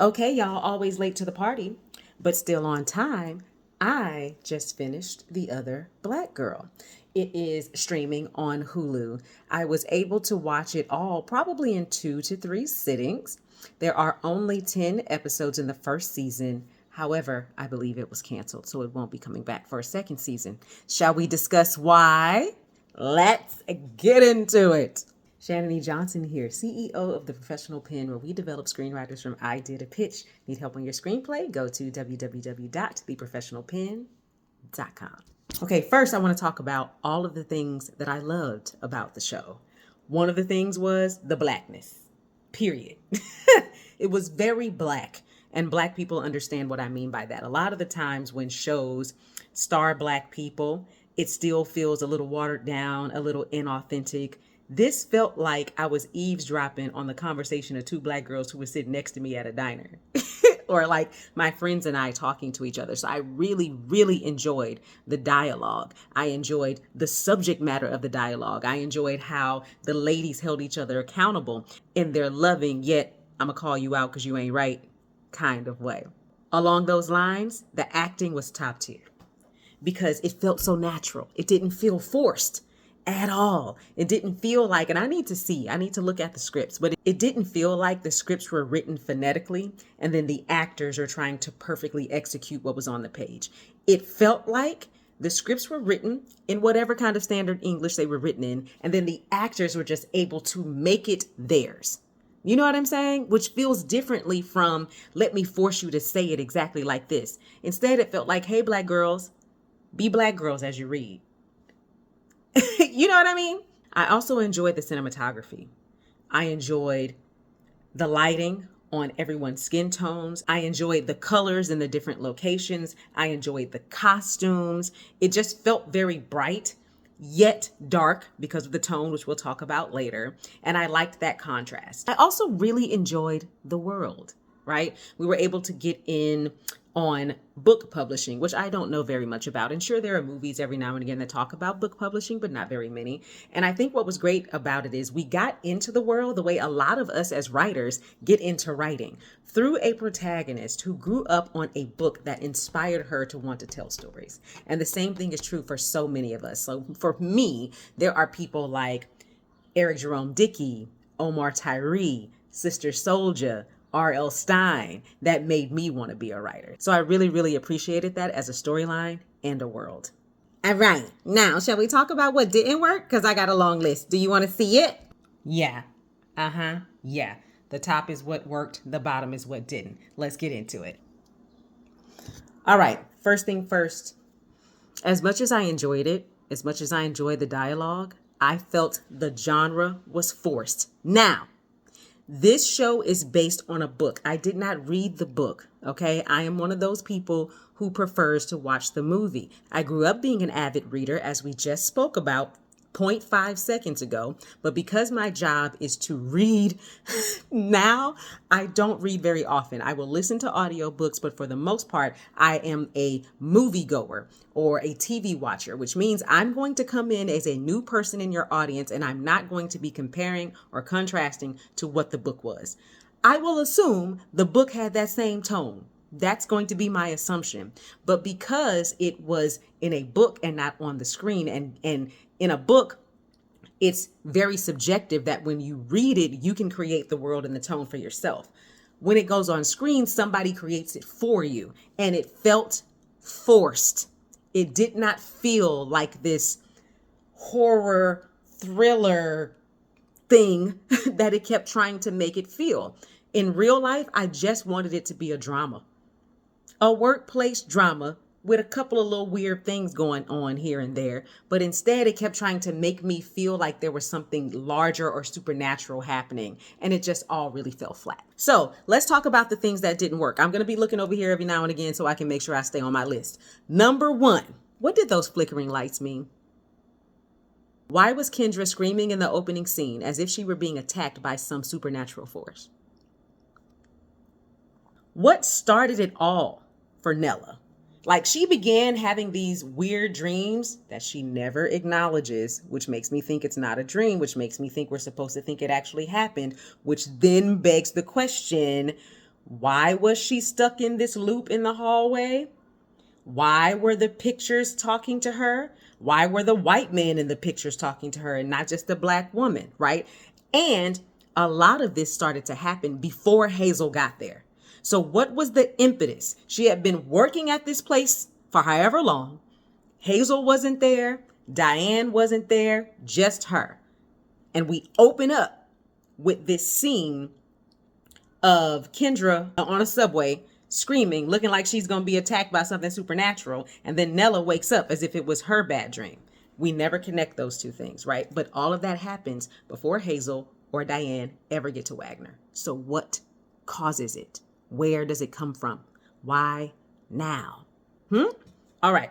Okay, y'all, always late to the party, but still on time. I just finished The Other Black Girl. It is streaming on Hulu. I was able to watch it all probably in 2 to 3 sittings. There are only 10 episodes in the first season. However, I believe it was canceled, so it won't be coming back for a second season. Shall we discuss why? Let's get into it. Shannan E. Johnson here, CEO of The Professional Pen, where we develop screenwriters from idea to pitch. Need help on your screenplay? Go to www.theprofessionalpen.com. Okay, first I want to talk about all of the things that I loved about the show. One of the things was the blackness, period. It was very black, and black people understand what I mean by that. A lot of the times when shows star black people, it still feels a little watered down, a little inauthentic. This felt like I was eavesdropping on the conversation of two black girls who were sitting next to me at a diner. Or like my friends and I talking to each other. So I really, really enjoyed the dialogue. I enjoyed the subject matter of the dialogue. I enjoyed how the ladies held each other accountable in their loving, yet I'm gonna call you out because you ain't right kind of way. Along those lines, the acting was top tier because it felt so natural. It didn't feel forced at all. It didn't feel like, and I need to look at the scripts, but it didn't feel like the scripts were written phonetically and then the actors are trying to perfectly execute what was on the page. It felt like the scripts were written in whatever kind of standard English they were written in, and then the actors were just able to make it theirs. You know what I'm saying? Which feels differently from, let me force you to say it exactly like this. Instead, it felt like, hey, black girls, be black girls as you read. You know what I mean? I also enjoyed the cinematography. I enjoyed the lighting on everyone's skin tones. I enjoyed the colors in the different locations. I enjoyed the costumes. It just felt very bright, yet dark because of the tone, which we'll talk about later. And I liked that contrast. I also really enjoyed the world, right? We were able to get in on book publishing, which I don't know very much about. And sure, there are movies every now and again that talk about book publishing, but not very many. And I think what was great about it is we got into the world the way a lot of us as writers get into writing, through a protagonist who grew up on a book that inspired her to want to tell stories. And the same thing is true for so many of us. So for me, there are people like Eric Jerome Dickey, Omar Tyree, Sister Souljah, R.L. Stein, that made me want to be a writer. So I really, really appreciated that as a storyline and a world. All right. Now, shall we talk about what didn't work? Because I got a long list. Do you want to see it? Yeah. Yeah. The top is what worked. The bottom is what didn't. Let's get into it. All right. First thing first. As much as I enjoyed it, as much as I enjoyed the dialogue, I felt the genre was forced. Now, this show is based on a book. I did not read the book, okay? I am one of those people who prefers to watch the movie. I grew up being an avid reader, as we just spoke about 0.5 seconds ago, but because my job is to read now, I don't read very often. I will listen to audiobooks, but for the most part, I am a moviegoer or a TV watcher, which means I'm going to come in as a new person in your audience, and I'm not going to be comparing or contrasting to what the book was. I will assume the book had that same tone. That's going to be my assumption. But because it was in a book and not on the screen, and in a book, it's very subjective that when you read it, you can create the world and the tone for yourself. When it goes on screen, somebody creates it for you, and it felt forced. It did not feel like this horror thriller thing that it kept trying to make it feel. In real life, I just wanted it to be a drama. A workplace drama with a couple of little weird things going on here and there. But instead, it kept trying to make me feel like there was something larger or supernatural happening. And it just all really fell flat. So let's talk about the things that didn't work. I'm going to be looking over here every now and again so I can make sure I stay on my list. Number 1, what did those flickering lights mean? Why was Kendra screaming in the opening scene as if she were being attacked by some supernatural force? What started it all for Nella? Like, she began having these weird dreams that she never acknowledges, which makes me think it's not a dream, which makes me think we're supposed to think it actually happened, which then begs the question, Why was she stuck in this loop in the hallway? Why were the pictures talking to her? Why were the white men in the pictures talking to her and not just the black woman, right? And a lot of this started to happen before Hazel got there. So what was the impetus? She had been working at this place for however long. Hazel wasn't there. Diane wasn't there, just her. And we open up with this scene of Kendra on a subway screaming, looking like she's going to be attacked by something supernatural. And then Nella wakes up as if it was her bad dream. We never connect those two things, right? But all of that happens before Hazel or Diane ever get to Wagner. So what causes it? Where does it come from? Why now? All right.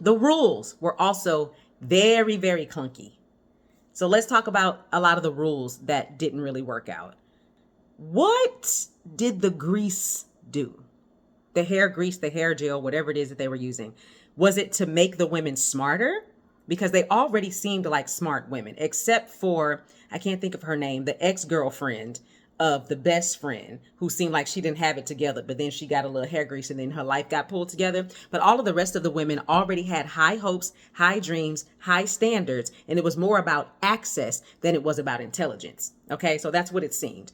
The rules were also very, very clunky. So let's talk about a lot of the rules that didn't really work out. What did the grease do? The hair grease, the hair gel, whatever it is that they were using. Was it to make the women smarter? Because they already seemed like smart women, except for, I can't think of her name, the ex-girlfriend of the best friend who seemed like she didn't have it together, but then she got a little hair grease and then her life got pulled together. But all of the rest of the women already had high hopes, high dreams, high standards, and it was more about access than it was about intelligence. Okay, so that's what it seemed.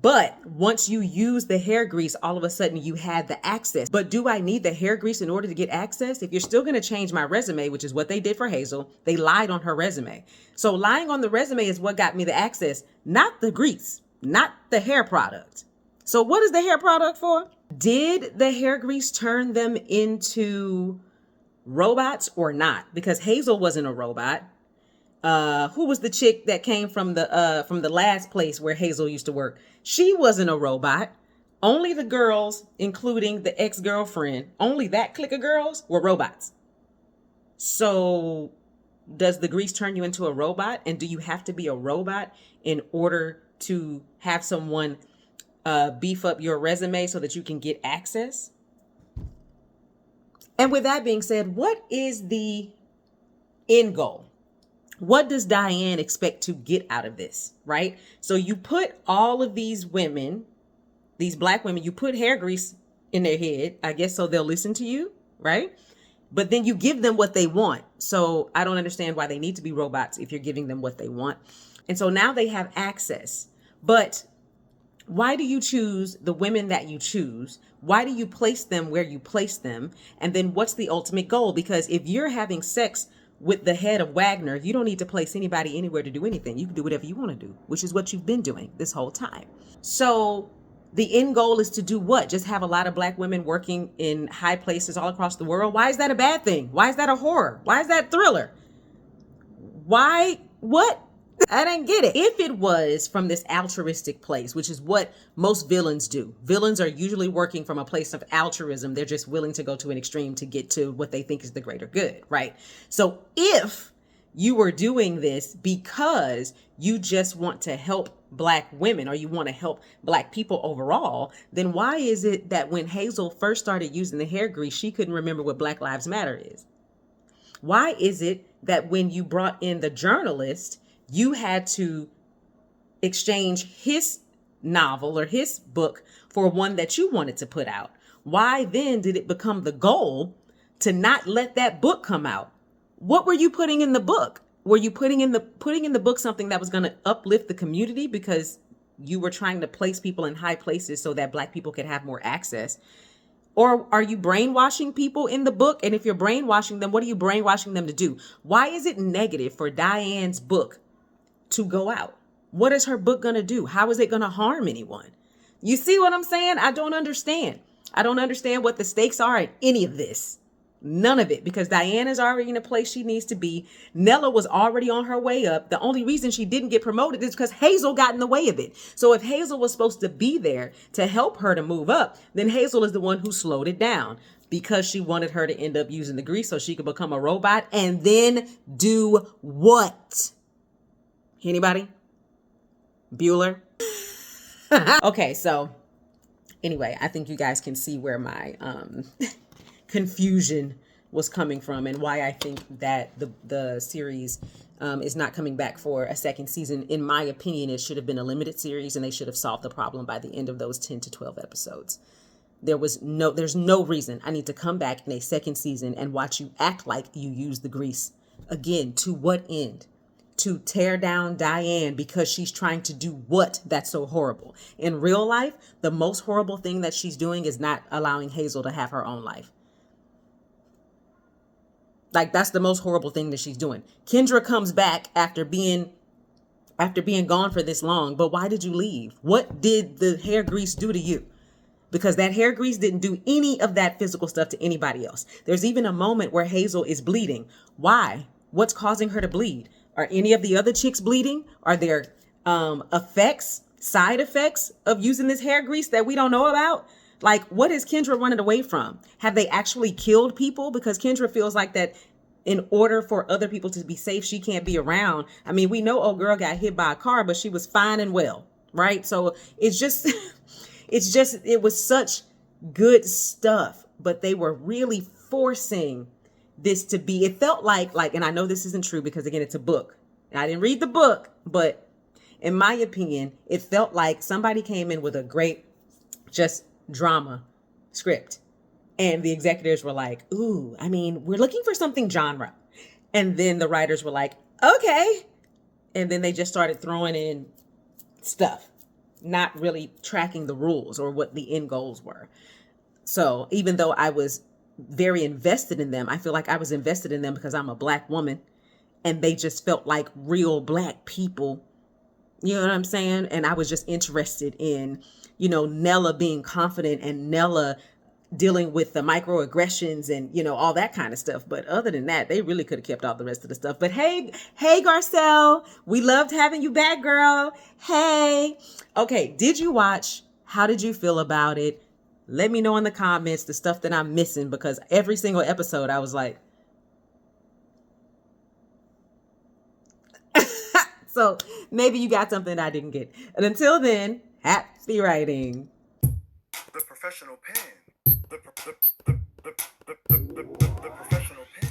But once you use the hair grease, all of a sudden you had the access. But do I need the hair grease in order to get access? If you're still going to change my resume, which is what they did for Hazel, they lied on her resume. So lying on the resume is what got me the access, not the grease, not the hair product. So what is the hair product for? Did the hair grease turn them into robots or not? Because Hazel wasn't a robot. Who was the chick that came from the last place where Hazel used to work? She wasn't a robot. Only the girls, including the ex-girlfriend, only that clique of girls were robots. So does the grease turn you into a robot? And do you have to be a robot in order to have someone beef up your resume so that you can get access? And with that being said, what is the end goal? What does Diane expect to get out of this, right? So you put all of these women, these black women, you put hair grease in their head, I guess, so they'll listen to you, right? But then you give them what they want. So I don't understand why they need to be robots if you're giving them what they want. And so now they have access. But why do you choose the women that you choose? Why do you place them where you place them? And then what's the ultimate goal? Because if you're having sex with the head of Wagner, you don't need to place anybody anywhere to do anything. You can do whatever you want to do, which is what you've been doing this whole time. So the end goal is to do what? Just have a lot of black women working in high places all across the world? Why is that a bad thing? Why is that a horror? Why is that thriller? Why? What? I didn't get it. If it was from this altruistic place, which is what most villains do. Villains are usually working from a place of altruism. They're just willing to go to an extreme to get to what they think is the greater good, right? So if you were doing this because you just want to help black women or you want to help black people overall, then why is it that when Hazel first started using the hair grease, she couldn't remember what Black Lives Matter is? Why is it that when you brought in the journalist, you had to exchange his novel or his book for one that you wanted to put out? Why then did it become the goal to not let that book come out? What were you putting in the book? Were you putting in the book something that was going to uplift the community because you were trying to place people in high places so that black people could have more access? Or are you brainwashing people in the book? And if you're brainwashing them, what are you brainwashing them to do? Why is it negative for Diane's book to go out? What is her book going to do? How is it going to harm anyone? You see what I'm saying? I don't understand. I don't understand what the stakes are in any of this. None of it, because Diane is already in a place she needs to be. Nella was already on her way up. The only reason she didn't get promoted is because Hazel got in the way of it. So if Hazel was supposed to be there to help her to move up, then Hazel is the one who slowed it down because she wanted her to end up using the grease so she could become a robot and then do what? Anybody? Bueller? Okay, so anyway, I think you guys can see where my confusion was coming from and why I think that the series is not coming back for a second season. In my opinion, it should have been a limited series, and they should have solved the problem by the end of those 10 to 12 episodes. There's no reason I need to come back in a second season and watch you act like you use the grease. Again, to what end? To tear down Diane because she's trying to do what that's so horrible. In real life, the most horrible thing that she's doing is not allowing Hazel to have her own life. Like, that's the most horrible thing that she's doing. Kendra comes back after being gone for this long, but why did you leave? What did the hair grease do to you? Because that hair grease didn't do any of that physical stuff to anybody else. There's even a moment where Hazel is bleeding. Why? What's causing her to bleed? Are any of the other chicks bleeding? Are there side effects of using this hair grease that we don't know about? Like, what is Kendra running away from? Have they actually killed people? Because Kendra feels like that in order for other people to be safe, she can't be around. I mean, we know old girl got hit by a car, but she was fine and well, right? So it's just, it was such good stuff, but they were really forcing this to be, it felt like, and I know this isn't true because again, it's a book. I didn't read the book, but in my opinion, it felt like somebody came in with a great, just drama script. And the executives were like, ooh, I mean, we're looking for something genre. And then the writers were like, okay. And then they just started throwing in stuff, not really tracking the rules or what the end goals were. So even though I was very invested in them, I feel like I was invested in them because I'm a Black woman and they just felt like real Black people. You know what I'm saying? And I was just interested in, Nella being confident and Nella dealing with the microaggressions and, all that kind of stuff. But other than that, they really could have kept all the rest of the stuff. But hey, Garcelle, we loved having you back, girl. Hey. Okay. Did you watch? How did you feel about it? Let me know in the comments the stuff that I'm missing, because every single episode I was like, so maybe you got something I didn't get. And until then, happy writing. The professional pen. The professional pen.